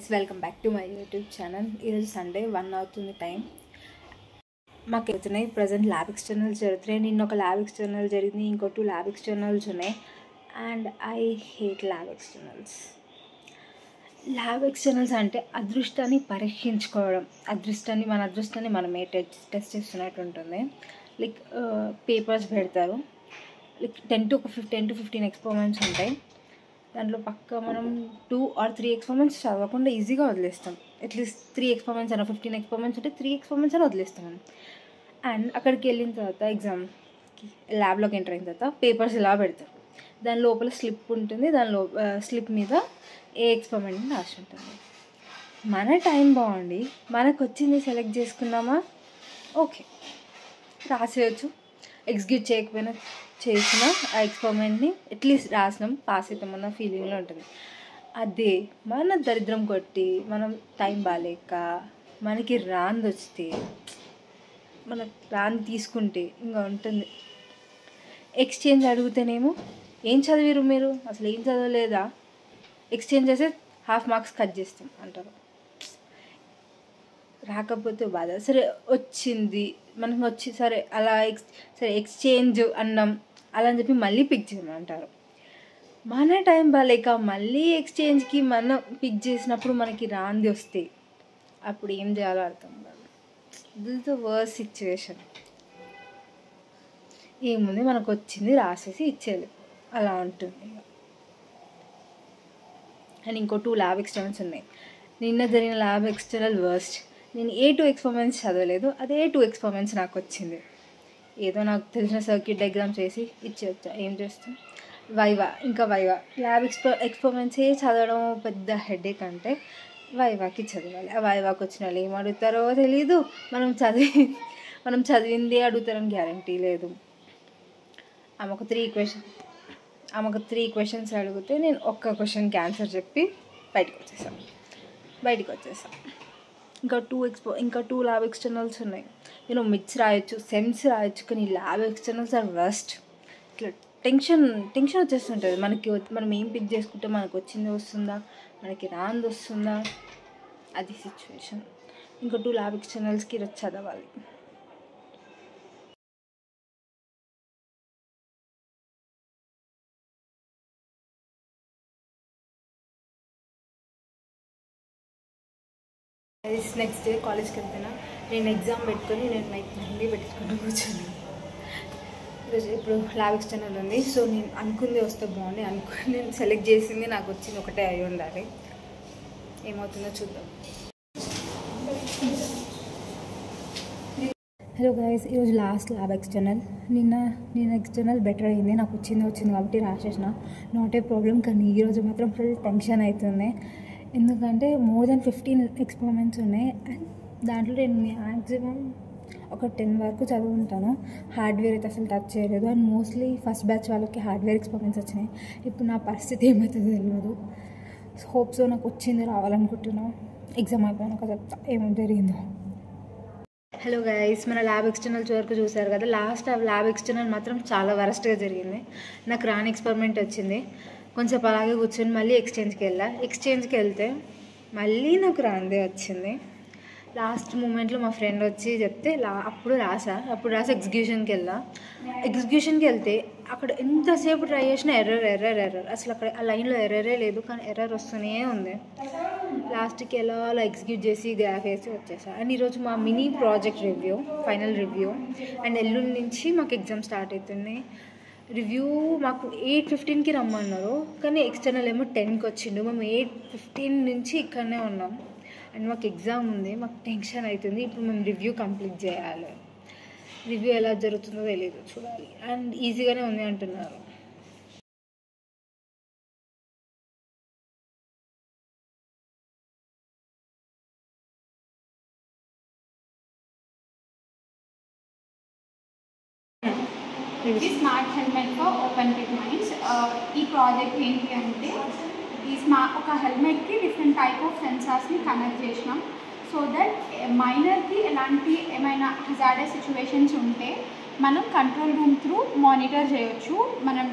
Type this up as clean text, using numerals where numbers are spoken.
Friends, welcome back to my YouTube channel. ఈరోజు Sunday 1 అవుతుంది time. మాకు అవుతున్నాయి ప్రజెంట్ ల్యాబ్ ఎక్స్టర్నల్స్ జరుగుతున్నాయి. నిన్న ఒక ల్యాబ్ ఎక్స్టర్నల్ జరిగింది, ఇంకో 2 ల్యాబ్ ఎక్స్టర్నల్స్ ఉన్నాయి. And I hate lab externals. Lab externals అంటే అదృష్టాన్ని పరీక్షించుకోవడం, మన అదృష్టాన్ని మనమే టెస్ట్ చేస్తున్నట్టు ఉంటుంది. లైక్ పేపర్స్ పెడతారు, లైక్ 10 to 15 ఎక్స్పెరిమెంట్స్ ఉంటాయి. దాంట్లో పక్క మనం 2 or 3 ఎక్స్పెరిమెంట్స్ చదవకుండా ఈజీగా వదిలేస్తాం. అట్లీస్ట్ 3 ఎక్స్పెరిమెంట్స్ అయినా 15 ఎక్స్పెరిమెంట్స్ ఉంటే 3 ఎక్స్పెరిమెంట్స్ అయినా వదిలేస్తాం. అండ్ అక్కడికి వెళ్ళిన తర్వాత ఎగ్జామ్కి ల్యాబ్లోకి ఎంటర్ అయిన తర్వాత పేపర్స్ ఇలా పెడతారు. దాని లోపల స్లిప్ ఉంటుంది, స్లిప్ మీద ఏ ఎక్స్పెరిమెంట్ని రాసి ఉంటుంది. మన టైం బాగుండి మనకు వచ్చింది సెలెక్ట్ చేసుకున్నామా, ఓకే రాసేయచ్చు. ఎగ్జిక్యూట్ చేయకపోయినా చేసిన ఆ ఎక్స్పెరిమెంట్ని అట్లీస్ట్ రాసినాం, పాస్ అవుతామన్న ఫీలింగ్లో ఉంటుంది. అదే మన దరిద్రం కొట్టి మనం టైం బాగాలేక మనకి రాంది వస్తే, మన రాంది తీసుకుంటే ఇంకా ఉంటుంది. ఎక్స్చేంజ్ అడిగితేనేమో ఏం చదివారు మీరు, అసలు ఏం చదవలేదా, ఎక్స్చేంజ్ చేస్తే హాఫ్ మార్క్స్ కట్ చేస్తాం అంటారు. రాకపోతే బాధ, సరే వచ్చింది మనకు వచ్చి సరే అలా సరే ఎక్స్చేంజ్ అన్నాం అలా అని చెప్పి మళ్ళీ పిక్ చేయమంటారు. మన టైం బాగాలేక మళ్ళీ ఎక్స్చేంజ్కి మనం పిక్ చేసినప్పుడు మనకి రాంది వస్తే అప్పుడు ఏం చేయాలో అర్థం కాదు. This the worst situation. ఏముంది, మనకు వచ్చింది రాసేసి ఇచ్చేయాలి, అలా ఉంటుంది. అండ్ ఇంకో 2 ల్యాబ్ ఎక్స్టర్నల్స్ ఉన్నాయి. నిన్న జరిగిన ల్యాబ్ ఎక్స్టర్నల్ వర్స్ట్. నేను ఏ 2 ఎక్స్పెరిమెంట్స్ చదవలేదు, అదే 2 ఎక్స్పెరిమెంట్స్ నాకు వచ్చింది. ఏదో నాకు తెలిసిన సర్క్యూట్ డయాగ్రామ్స్ వేసి ఇచ్చేస్తా, ఏం చేస్తాం. వైవా ల్యాబ్ ఎక్స్పెరిమెంట్సే చదవడం పెద్ద హెడేక్ అంటే వైవాకి చదవాలి. ఆ వైవాకి వచ్చిన వాళ్ళు ఏం అడుగుతారో తెలీదు, మనం చదివిందే అడుగుతారని గ్యారంటీ లేదు. ఆమెకు 3 క్వశ్చన్స్ అడిగితే నేను ఒక్క క్వశ్చన్కి ఆన్సర్ చెప్పి బయటకు వచ్చేసాను. ఇంకా 2 ల్యాబ్ ఎక్స్టర్నల్స్ ఉన్నాయి. నేను మిడ్స్ రాయొచ్చు, సెమ్స్ రాయొచ్చు, కానీ ల్యాబ్ ఎక్స్టర్నల్స్ ఆర్ వర్స్ట్. ఇట్లా టెన్షన్ వచ్చేస్తుంటుంది మనకి. మనం ఏం పిక్ చేసుకుంటే మనకు వచ్చింది వస్తుందా, మనకి రాంది వస్తుందా, అది సిచ్యువేషన్. ఇంకా 2 ల్యాబ్ ఎక్స్టర్నల్స్కి చదవాలి. నెక్స్ట్ డే కాలేజ్కి వెళ్తున్నా. నేను ఎగ్జామ్ పెట్టుకొని నేను మెహందీ పెట్టుకుంటూ కూర్చున్నాను. ఇప్పుడు ల్యాబ్ ఎక్స్టర్నల్ ఉంది, సో నేను అనుకుంది వస్తే బాగుంది. నేను సెలెక్ట్ చేసింది నాకు వచ్చింది ఒకటే అయి ఉండాలి. ఏమవుతుందో చూద్దాం. హలో గైస్, ఈరోజు లాస్ట్ ల్యాబ్ ఎక్స్టర్నల్. నిన్న ఎక్స్టర్నల్ బెటర్ అయింది, నాకు వచ్చింది కాబట్టి రాసేసిన, నాట్ ఏ ప్రాబ్లం. కానీ ఈరోజు మాత్రం ఫుల్ టెన్షన్ అవుతుంది. ఎందుకంటే మోర్ దెన్ 15 ఎక్స్పెరిమెంట్స్ ఉన్నాయి. అండ్ దాంట్లో నేను మ్యాక్సిమం ఒక 10 వరకు చదువుకుంటాను. హార్డ్వేర్ అయితే అసలు టచ్ చేయలేదు. అండ్ మోస్ట్లీ ఫస్ట్ బ్యాచ్ వాళ్ళకి హార్డ్వేర్ ఎక్స్పెరిమెంట్స్ వచ్చినాయి. ఇప్పుడు నా పరిస్థితి ఏమవుతుందో తెలియదు. హోప్స్ నాకు వచ్చింది రావాలనుకుంటున్నాను. ఎగ్జామ్ అయిపోయాక చెప్తా ఏమో జరిగిందో. హలో గైస్, మన ల్యాబ్ ఎక్స్టర్నల్స్ వరకు చూసారు కదా. లాస్ట్ ల్యాబ్ ఎక్స్టర్నల్ మాత్రం చాలా వరస్ట్గా జరిగింది. నాకు రాని ఎక్స్పెరిమెంట్ వచ్చింది. కొంచెం అలాగే కూర్చొని మళ్ళీ ఎక్స్చేంజ్కి వెళ్తే మళ్ళీ నాకు రాందే వచ్చింది. లాస్ట్ మూమెంట్లో మా ఫ్రెండ్ వచ్చి చెప్తే అప్పుడు రాసా ఎగ్జిక్యూషన్కి వెళ్తే అక్కడ ఎంతసేపు ట్రై చేసినా ఎర్రర్. అసలు అక్కడ ఆ లైన్లో ఎర్రరే లేదు, కానీ ఎర్రర్ వస్తూనే ఉంది. లాస్ట్కి ఎలా ఎగ్జిక్యూట్ చేసి గ్రాఫ్ వేసి వచ్చేసా. అండ్ ఈరోజు మా mini project final review. And ఎల్లుండి నుంచి మాకు ఎగ్జామ్ స్టార్ట్ అవుతున్నాయి. రివ్యూ మాకు 8:15కి రమ్మన్నారు, కానీ ఎక్స్టర్నల్ ఏమో 10కి వచ్చిండు. మేము 8:15 నుంచి ఇక్కడనే ఉన్నాం. అండ్ మాకు ఎగ్జామ్ ఉంది, మాకు టెన్షన్ అవుతుంది. ఇప్పుడు మేము రివ్యూ కంప్లీట్ చేయాలి. రివ్యూ ఎలా జరుగుతుందో తెలియదు, చూడాలి. అండ్ ఈజీగానే ఉంది అంటున్నారు. ఇది smart helmet for open pit mines. ఈ ప్రాజెక్ట్ ఏంటి అంటే, ఒక హెల్మెట్కి డిఫరెంట్ టైప్ ఆఫ్ సెన్సార్స్ని కనెక్ట్ చేసినాం. సో దట్ మైనర్కి ఏమైనా హజార్డస్ సిచ్యువేషన్స్ ఉంటే మనం కంట్రోల్ రూమ్ త్రూ మానిటర్ చేయొచ్చు. మనం